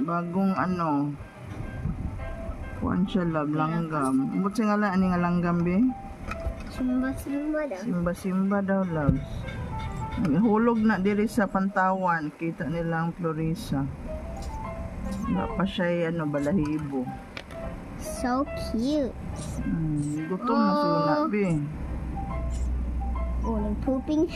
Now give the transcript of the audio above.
Bagong ano. Kuan siya love, langgam. Umot siya nga lang, ani nga langgam, be? Simba daw. Simba daw, loves. Hulog na diri sa Pantawan. Kita nilang Florisa. Wala pa siya, ano, balahibo. So cute. Gutom na sila, be. Oh, nag-pooping